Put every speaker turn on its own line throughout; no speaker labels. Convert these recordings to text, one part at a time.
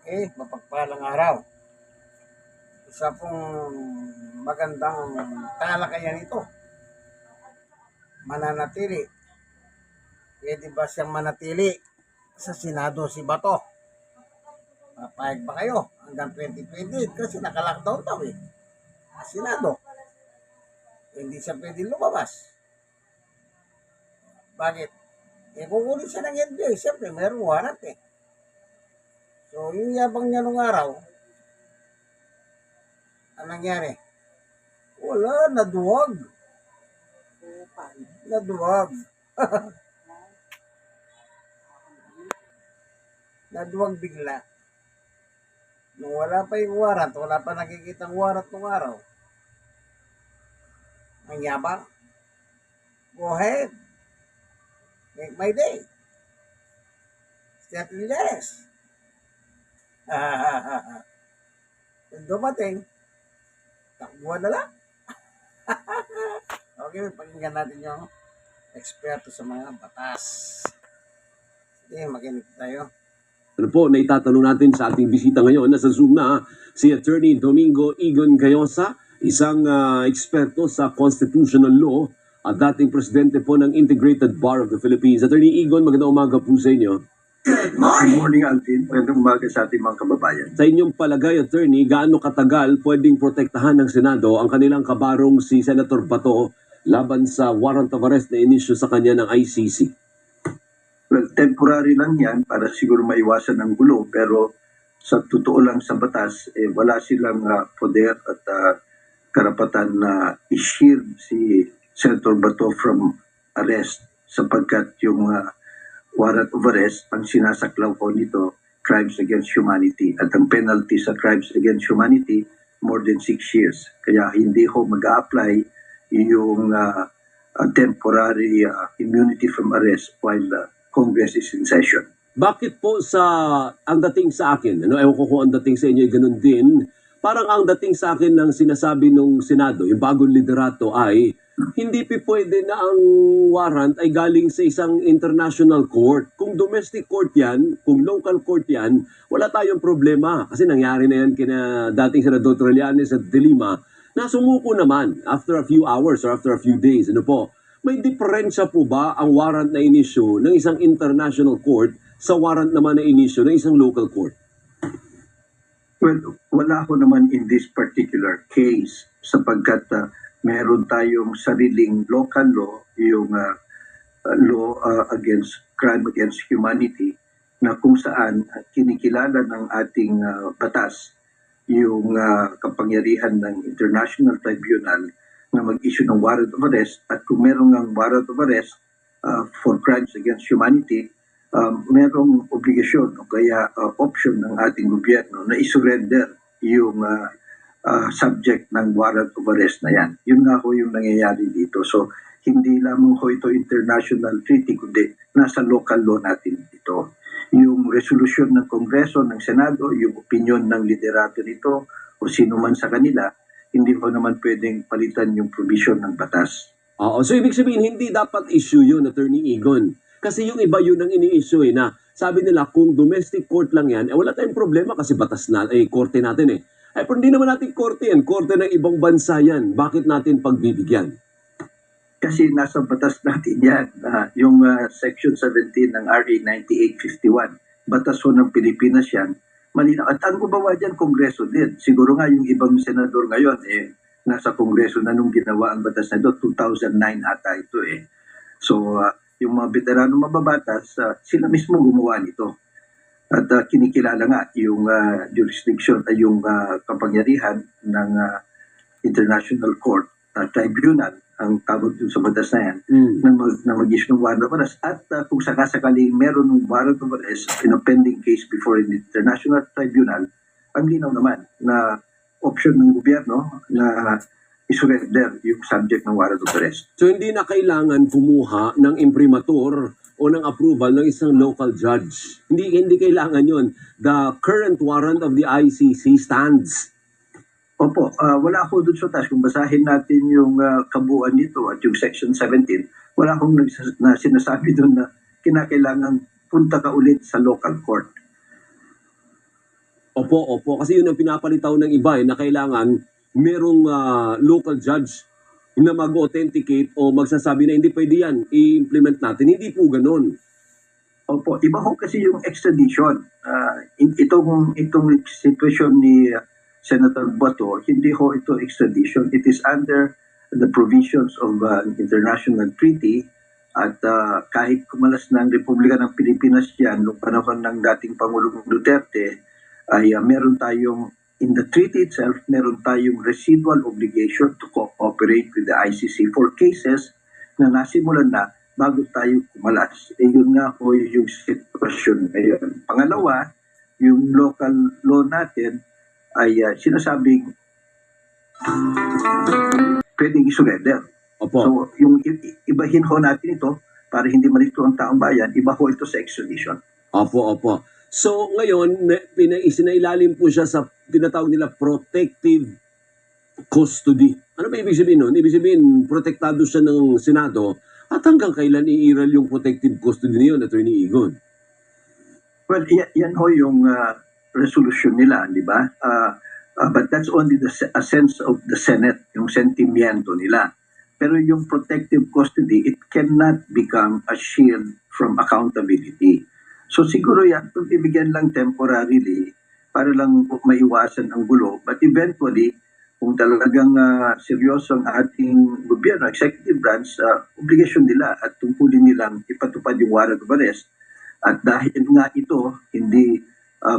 Mapagpalang araw. Isa pong magandang talakayan ito. Mananatili. Pwede ba siyang manatili sa Senado si Bato? Papayag ba kayo hanggang 2028? Kasi naka-lockdown daw Senado. Hindi siya pwede lumabas. Bakit? Kukunin siya ng NBI. Siyempre, mayroong warrant So, yung yabang niya nung araw, anong nangyari? Wala, naduwag. Naduwag. Naduwag bigla. Nung wala pa yung warrant, wala pa nakikitang warrant nung araw. Ang yabang. Go ahead. Make my day. Step Lillares. Dumating. Takbuhan na lang. Okay, pakinggan natin yung eksperto sa mga batas. Sige, makinig tayo.
Ano po, naitatanong natin sa ating bisita ngayon, nasa Zoom na si Attorney Domingo Igon Cayosa, isang eksperto sa constitutional law at dating presidente po ng Integrated Bar of the Philippines. Attorney Igon, magandang umaga po sa inyo.
Good morning, Alvin. Magandang umaga sa ating mga kababayan.
Sa inyong palagay, Attorney, gaano katagal pwedeng protektahan ng Senado ang kanilang kabarong si Senator Bato laban sa warrant of arrest na inisyu sa kanya ng ICC?
Well, temporary lang yan para siguro maiwasan ng gulo, pero sa totoo lang sa batas, wala silang poder at karapatan na i-shield si Senator Bato from arrest sapagkat yung warrant of arrest, ang sinasaklaw ko nito, crimes against humanity. At ang penalty sa crimes against humanity, more than 6 years. Kaya hindi ho mag-a-apply yung temporary immunity from arrest while Congress is in session.
Bakit po ang dating sa akin, ewan ko kung ang dating sa inyo ay ganun din, parang ang dating sa akin ng sinasabi ng Senado, yung bagong liderato ay, hindi pwede na ang warrant ay galing sa isang international court. Kung domestic court yan, kung local court yan, wala tayong problema. Kasi nangyari na yan kina dating Senador Trillanes at De Lima, na sumuko naman after a few hours or after a few days. May diferensya po ba ang warrant na inisyu ng isang international court sa warrant naman na inisyu ng isang local court?
Well, wala ko naman in this particular case sapagkat meron tayong sariling local law, yung law against crime against humanity, na kung saan kinikilala ng ating batas yung kapangyarihan ng International Tribunal na mag-issue ng warrant of arrest, at kung merong ng warrant of arrest for crimes against humanity, merong obligasyon o kaya option ng ating gobyerno na isurrender yung subject ng warrant of arrest na yan. Yun nga ho yung nangyayari dito. So, hindi lamang ho ito international treaty, kundi nasa local law natin ito. Yung resolution ng Kongreso, ng Senado, yung opinion ng liderato nito o sino man sa kanila, hindi ko naman pwedeng palitan yung provision ng batas.
Oo, so ibig sabihin, hindi dapat issue yun, Attorney Igon. Kasi yung iba yun ang ini-issue na sabi nila kung domestic court lang yan, wala tayong problema kasi batas na, korte natin pero hindi naman natin korte yan, korte ng ibang bansa yan. Bakit natin pagbibigyan?
Kasi nasa batas natin yan, yung Section 17 ng RA 9851, batas ho ng Pilipinas yan, malinaw. At ang gumawa dyan, Kongreso din. Siguro nga yung ibang senador ngayon, nasa Kongreso na nung ginawa ang batas na ito, 2009 ata ito So, yung mga veterano mababatas, sila mismo gumawa nito. At kinikilala nga yung jurisdiction ay yung kapangyarihan ng International Court Tribunal, ang tawag dun sa batas na yan, na mag-issue ng warrant of arrest. At kung sakasakaling meron ng warrant of arrest in a pending case before the International Tribunal, ang linaw naman na option ng gobyerno na isurrender yung subject ng warrant of arrest.
So hindi na kailangan kumuha ng imprimatur o ng approval ng isang local judge. Hindi kailangan yun. The current warrant of the ICC stands.
Opo, wala ako dun sa taas. Kung basahin natin yung kabuuan nito at yung Section 17, wala akong sinasabi dun na kinakailangan punta ka ulit sa local court.
Opo, opo. Kasi yun ang pinapalitaw ng iba na kailangan merong local judge na mag-authenticate o magsasabi na hindi pwede yan, i-implement natin. Hindi po ganun.
Opo, iba ho kasi yung extradition. Itong sitwasyon ni Senator Bato, hindi ho ito extradition. It is under the provisions of an international treaty at kahit kumalas ng Republika ng Pilipinas yan noong panahon ng dating Pangulong Duterte, ay meron tayong, in the treaty itself, meron tayong residual obligation to cooperate with the ICC for cases na nasimulan na bago tayo kumalas. Yun nga po yung sitwasyon ngayon. Pangalawa, yung local law natin ay sinasabing pwedeng isurrender.
Opo.
So, yung ibahin ho natin ito para hindi malito ang taong bayan, iba ho ito sa extradition.
Opo, opo. So, ngayon, isinailalim po siya sa tinatawag nila protective custody. Ano ba ibig sabihin nun? Ibig sabihin, protektado siya ng Senado at hanggang kailan iiral yung protective custody niyon, Attorney Igon?
Well, yan ho yung resolution nila, di ba? But that's only a sense of the Senate, yung sentimiento nila. Pero yung protective custody, it cannot become a shield from accountability. So siguro yan, ibigyan lang temporarily para lang maiwasan ang gulo. But eventually, kung talagang seryoso ang ating gobyerno, executive branch, obligasyon nila at tungkulin nilang ipatupad yung warrant of arrest. At dahil nga ito, hindi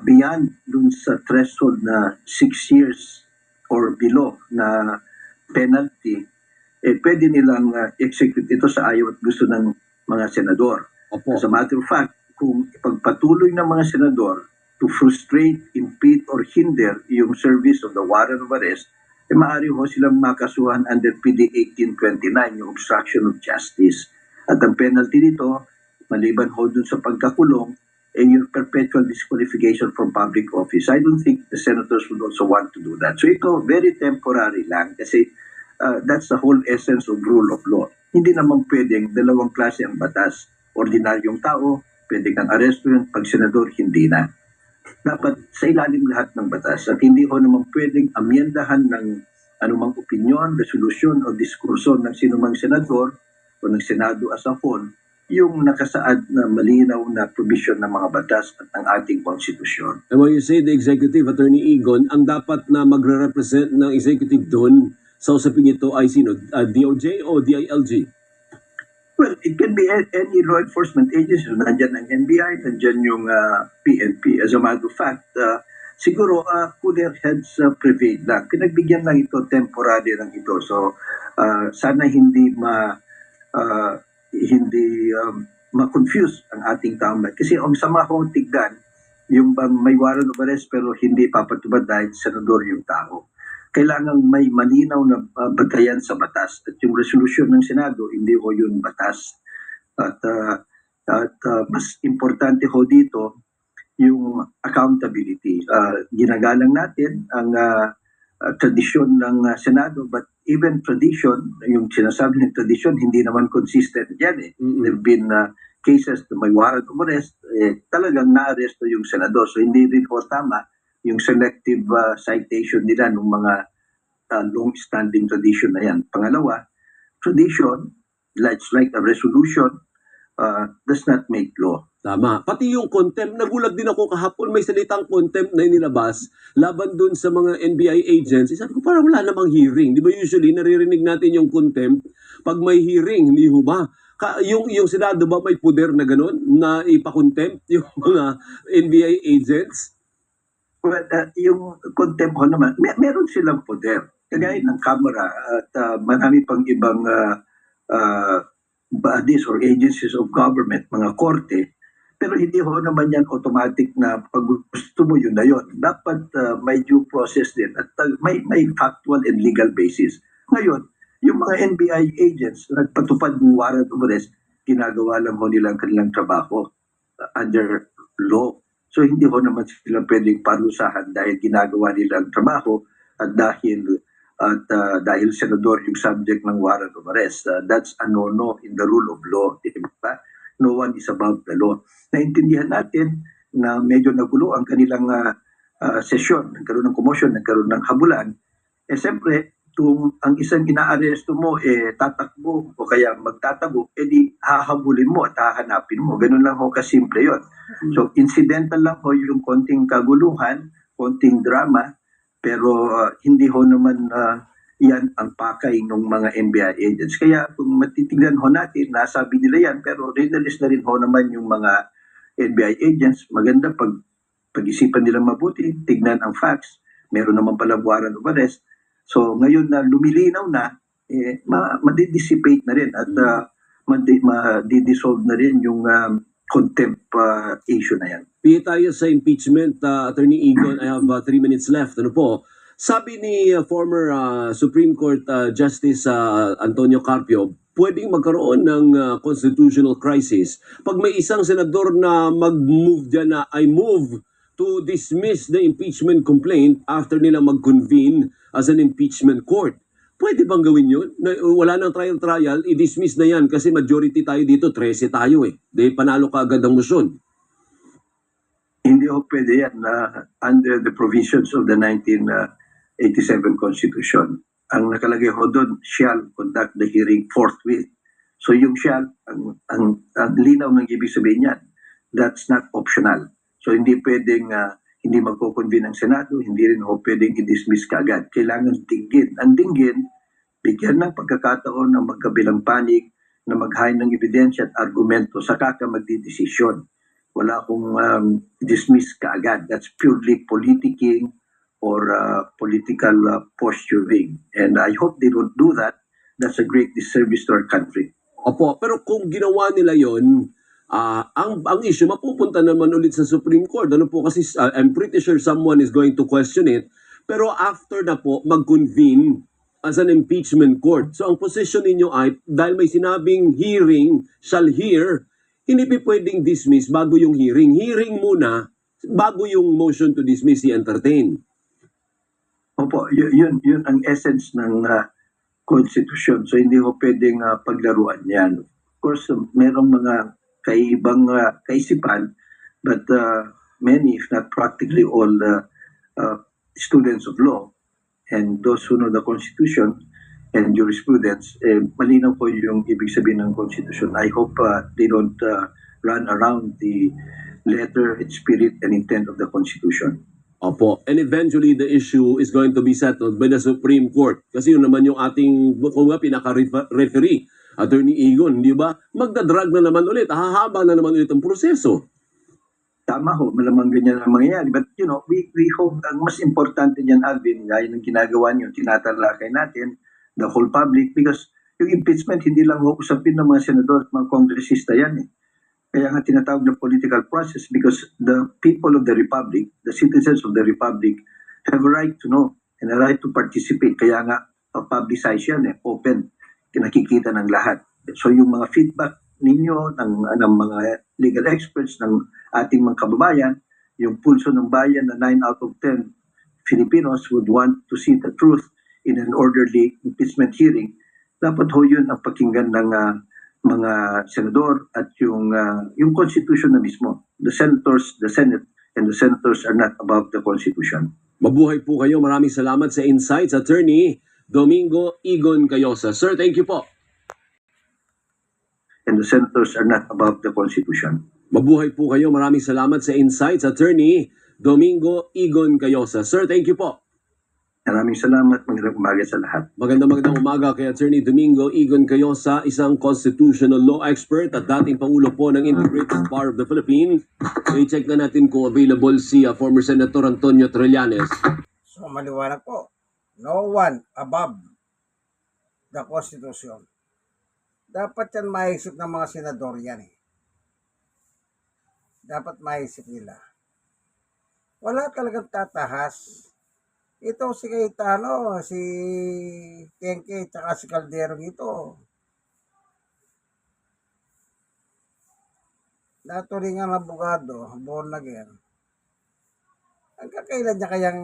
beyond dun sa threshold na 6 years or below na penalty, pwede nilang execute ito sa ayaw at gusto ng mga senador.
Opo.
As a matter of fact, kung ipagpatuloy ng mga senador to frustrate, impede, or hinder yung service of the warrant of arrest, maaari ho silang makasuhan under PD 1829, yung obstruction of justice. At ang penalty nito, maliban ho dun sa pagkakulong, yung perpetual disqualification from public office. I don't think the senators would also want to do that. So ito, very temporary lang kasi that's the whole essence of rule of law. Hindi naman pwedeng dalawang klase ang batas. Ordinaryong tao, pwede kang aresto yun, pag senador, hindi na. Dapat sa ilalim lahat ng batas at hindi ho naman pwedeng amyendahan ng anumang opinyon, resolusyon o diskurso ng sinumang senador o ng Senado as a whole yung nakasaad na malinaw na provision ng mga batas at ng ating konstitusyon.
And when you say the executive, Attorney Igon, ang dapat na magre-represent ng executive doon sa usaping ito ay sino? DOJ o DILG?
Well, it can be any law enforcement agency. Nandyan ang NBI, nandyan yung PNP. As a matter of fact, siguro cooler heads prevail lang. Pinagbigyan lang ito, temporary lang ito. So, sana hindi ma-confuse ang ating taong bayan. Kasi ang sama kong tignan, yung bang may warrant of arrest pero hindi papatubad dahil senador yung tao. Kailangan may malinaw na batayan sa batas. At yung resolution ng Senado, hindi ho yun batas. At mas importante ho dito, yung accountability. Ginagalang natin ang tradisyon ng Senado, but even tradition, yung sinasabi ng tradition, hindi naman consistent yan eh.
Mm-mm.
There have been cases na may warrant of arrest, talagang na-arresto yung senador. So hindi rin ho tama yung selective citation nila ng mga long-standing tradition na yan. Pangalawa, tradition, like a resolution, does not make law.
Tama. Pati yung contempt, nagulat din ako kahapon, may salitang contempt na inilabas laban dun sa mga NBI agents. Sabi ko, parang wala namang hearing. Di ba usually, naririnig natin yung contempt pag may hearing, hindi ho ba? Yung Senado ba may poder na gano'n na ipakontempt yung mga NBI agents?
Well, yung contempt ho naman, meron silang poder. Kagaya ng Kamara at marami pang ibang bodies or agencies of government, mga korte. Pero hindi ho naman yan automatic na pag gusto mo yun na yun. Dapat may due process din at may factual and legal basis. Ngayon, yung mga NBI agents na nagpatupad ng warrant of arrest, ginagawa lang ho nilang kanilang trabaho under law. So hindi ho naman sila pwedeng parusahan dahil ginagawa nilang trabaho at dahil senador yung subject ng warrant of arrest. That's a no-no in the rule of law. Diba? No one is above the law. Naintindihan natin na medyo nagulo ang kanilang sesyon, nagkaroon ng commotion, nagkaroon ng habulan, siyempre, kung ang isang inaaresto mo tatakbo o kaya magtatago, di hahabulin mo at hahanapin mo. Ganun lang ho kasimple yun. So, incidental lang ho yung konting kaguluhan, konting drama, pero hindi ho naman yan ang pakay ng mga NBI agents. Kaya kung matitignan ho natin, nasabi nila yan, pero realize na rin ho naman yung mga NBI agents. Maganda pag-isipan nila mabuti, tignan ang facts, meron naman pala warrant of arrest. So ngayon na lumilinaw na, madidissipate na rin at madidissolve na rin yung contempt issue na yan.
Pihi tayo sa impeachment, Attorney Egon. I have 3 minutes left. Ano po? Sabi ni former Supreme Court Justice Antonio Carpio, pwedeng magkaroon ng constitutional crisis pag may isang senador na mag-move dyan na I move to dismiss the impeachment complaint after nila mag-convene as an impeachment court. Pwede bang gawin yun? Na, wala nang trial, i-dismiss na yan kasi majority tayo dito, 13 tayo eh. Di panalo ka agad ang motion.
Hindi ho pwede yan under the provisions of the 1987 Constitution. Ang nakalagay ho doon, shall conduct the hearing forthwith. So yung shall, ang linaw ng ibig sabihin yan, that's not optional. So hindi pwedeng hindi magko-convene ang Senado, hindi rin ho pwedeng i-dismiss kaagad. Kailangan dinggin. Ang dinggin, bigyan ng pagkakataon ng magkabilang panig na maghain ng ebidensya at argumento saka ka magdidesisyon. Wala akong dismiss kaagad. That's purely politicking or political posturing. And I hope they don't do that. That's a great disservice to our country.
Opo, pero kung ginawa nila yon, ang issue mapupunta naman ulit sa Supreme Court. Ano po kasi I'm pretty sure someone is going to question it. Pero after na po mag-convene as an impeachment court. So ang position ninyo ay dahil may sinabing hearing shall hear, hindi pwedeng dismiss bago yung hearing. Hearing muna bago yung motion to dismiss i-entertain.
Opo, yun ang essence ng Constitution. So hindi ho pwedeng paglaruan yan. Of course, merong mga kaibang kaisipan, but many, if not practically all, students of law and those who know the Constitution and jurisprudence, malinaw po yung ibig sabihin ng Constitution. I hope they don't run around the letter, its spirit, and intent of the Constitution.
Opo. And eventually, the issue is going to be settled by the Supreme Court. Kasi yun naman yung ating pinaka-referee, Attorney Egon, di ba? Magdadrag na naman ulit. Hahaba na naman ulit ang proseso.
Tama ho, malamang ganyan ang mangyayari. But, we hope, ang mas importante niyan, Alvin, gaya ng ginagawa niyo, tinatalakay natin, the whole public, because yung impeachment, hindi lang ho usapin ng mga senador at mga kongresista yan eh. Kaya nga tinatawag na political process because the people of the Republic, the citizens of the Republic, have a right to know and a right to participate. Kaya nga, publicize yan eh, open, nakikita ng lahat. So yung mga feedback ninyo ng mga legal experts ng ating mga kababayan, yung pulso ng bayan na 9 out of 10 Filipinos would want to see the truth in an orderly impeachment hearing, dapat ho yun ang pakinggan ng mga senador at yung Constitution na mismo. The senators, the Senate, and the senators are not above the Constitution.
Mabuhay po kayo. Maraming salamat sa insights, Attorney Domingo Egon Cayosa. Sir, thank you po.
And the senators are not above the Constitution.
Mabuhay po kayo. Maraming salamat sa insights, Attorney Domingo Egon Cayosa. Sir, thank you po.
Maraming salamat. Magandang umaga sa lahat.
Magandang umaga kay Attorney Domingo Egon Cayosa, isang constitutional law expert at dating Pangulo po ng Integrated Bar of the Philippines. I-check na natin kung available si former Senator Antonio Trillanes.
So maliwanag po, no one above the Constitution. Dapat yan maisip ng mga senador yan eh. Dapat maisip nila. Wala talagang tatahas. Ito si Cayetano, si Tenke, tsaka si Calderong ito. Naturingan ng abogado, born again. Ang kakailan niya kayang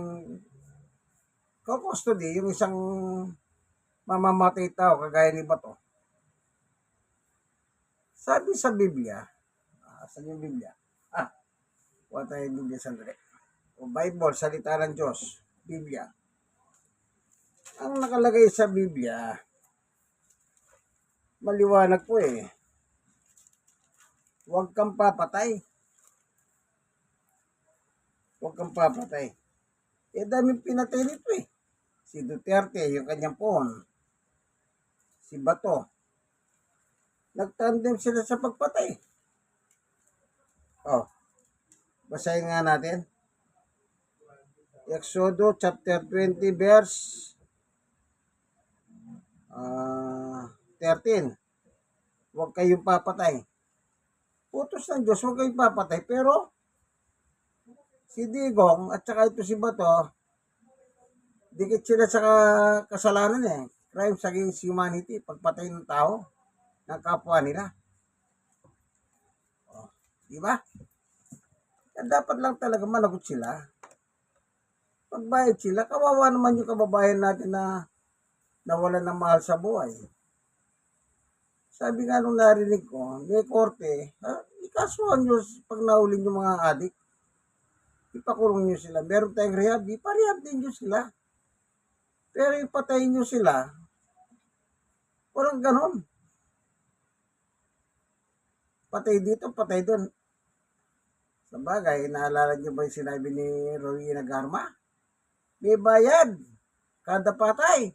kukustody yung isang mamamatay tao kagaya ni Bato. Sabi sa Biblia, saan yung Biblia? Wala tayong Biblia sandali. o Bible, salita ng Diyos, Biblia. Ang nakalagay sa Biblia, maliwanag po eh. Huwag kang papatay. Huwag kang papatay. Eh, daming pinatay nito eh. Si Duterte, yung kanyang pohon. Si Bato. Nagtandem sila sa pagpatay. Oh, basahin nga natin. Exodo chapter 20 verse 13. Huwag kayong papatay. Utos ng Diyos, huwag kayong papatay. Pero, si Digong at saka ito si Bato, dikit sila sa kasalanan eh. Crimes against humanity, pagpatay ng tao, ng kapwa nila. Oh, di ba? Kaya dapat lang talaga managot sila. Pagbayad sila, kawawa naman yung kababayan natin na nawalan ng mahal sa buhay. Sabi nga nung narinig ko, may korte, ikasuhan nyo pag naulin yung mga adik. Ipakulong nyo sila. Meron tayong rehab, iparehab din nyo sila. Pero ipatayin nyo sila, walang ganon. Patay dito, patay doon. Sa bagay, naalala nyo ba yung sinabi ni Rowena Garma? May bayad, kada patay.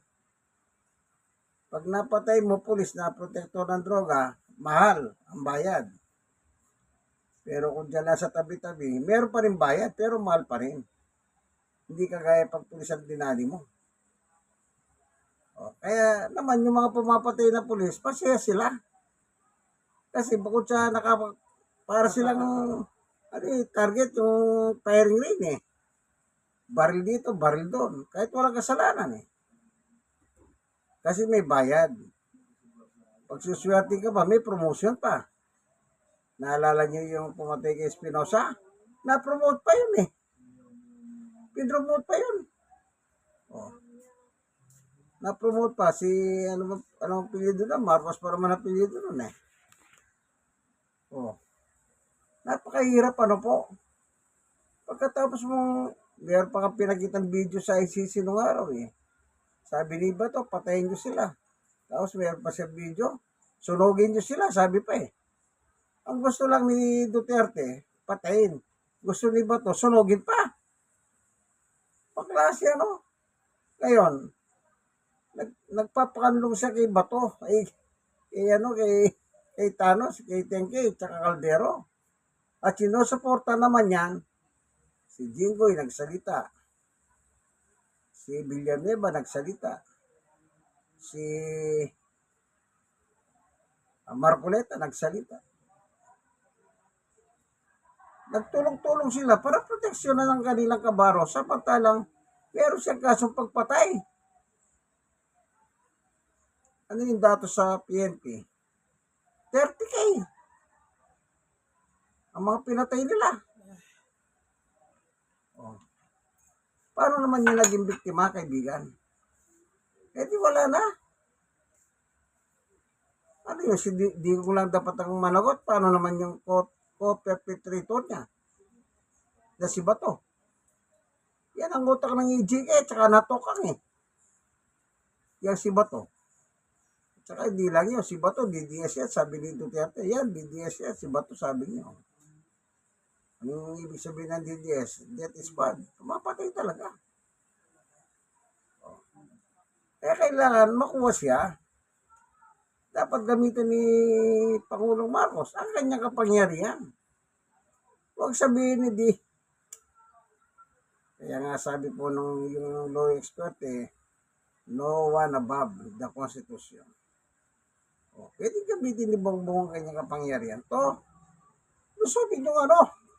Pag napatay mo, pulis na protektor ng droga, mahal ang bayad. Pero kung dyan lang sa tabi-tabi, meron pa rin bayad, pero mahal pa rin. Hindi kagaya pag pulis ang dinali mo. O, kaya naman yung mga pumapatay na pulis, pasaya sila. Kasi bukod sa para silang target yung firing range eh. Baril dito, baril doon. Kahit walang kasalanan eh. Kasi may bayad. Pag suswerte ka ba, may promotion pa. Naalala niyo yung pumatay kay Espinosa? Na-promote pa yun eh. Pinromote pa yun. Oh. Na-promote pa si anong apelyido na? Marcos pa naman apelyido nun eh. Oh. Napakahirap ano po. Pagkatapos mo, meron pa kang pinakitang video sa ICC nung araw eh. Sabi ni Bato, patayin nyo sila. Tapos meron pa siya video, sunugin nyo sila, sabi pa eh. Ang gusto lang ni Duterte, patayin. Gusto ni Bato, sunugin pa. Paklase ano? Ngayon, nagpapakanlong siya kay Bato, kay Thanos, kay Tengke, tsaka Caldero. At sinusuporta naman yan, si Jinggoy nagsalita. Si Villanueva nagsalita. Si Marcoleta nagsalita. Nagtulong-tulong sila para proteksyonan ng kanilang kabaro samantalang meron siyang kasong pagpatay. Ano yung datos sa PNP? 30K. Ang mga pinatay nila. Oh. Paano naman yung naging biktima, kaibigan? Eh di wala na. Ano yun, di ko lang dapat ang managot. Paano naman yung co-perpetrator niya? Na si Bato. Yan ang utak ng EJK, tsaka natokang eh. Yan si Bato. Tsaka hindi lang yun, si Bato, DDS yan, sabi ni Duterte. Yan, DDS yan, si Bato sabi niyo. Anong ibig sabihin ng DDS? Death is bad. Mapatay talaga. Kaya kailangan makuha siya. Dapat gamitin ni Pangulong Marcos ang kanyang kapangyarihan. Huwag sabihin ni di. Kaya nga sabi po nung yung law expert no one above the Constitution. O, pwede gamitin ni Bongbong ang kanyang kapangyarihan. To, lusubin yung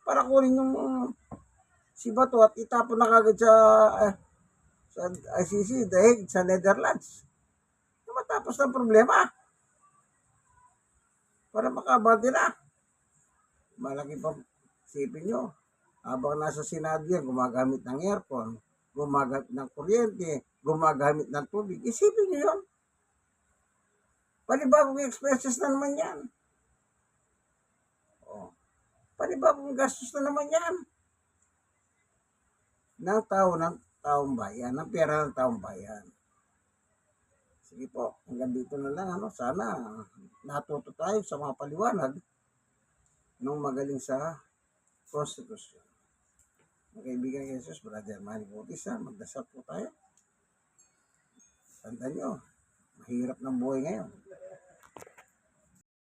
para kunin yung si Bato at itapon na kagad sa ICC, dahil sa Netherlands. Matapos ng problema. Para makabati na. Malaki pa, sipin nyo. Habang nasa Senado yan, gumagamit ng aircon, gumagamit ng kuryente, gumagamit ng tubig. Isipin nyo yun. Panibagong expenses na naman yan. Oh. Panibagong gastos na naman yan. ng taong bayan, ng pera ng taong bayan. Sige po, hanggang dito na lang. Sana natuto tayo sa mga paliwanag ng magaling sa konstitusyon. Mga kaibigan ni Jesus, Brother Manny Bautista, magdasal po tayo. Tandaan nyo, mahirap ng buhay ngayon.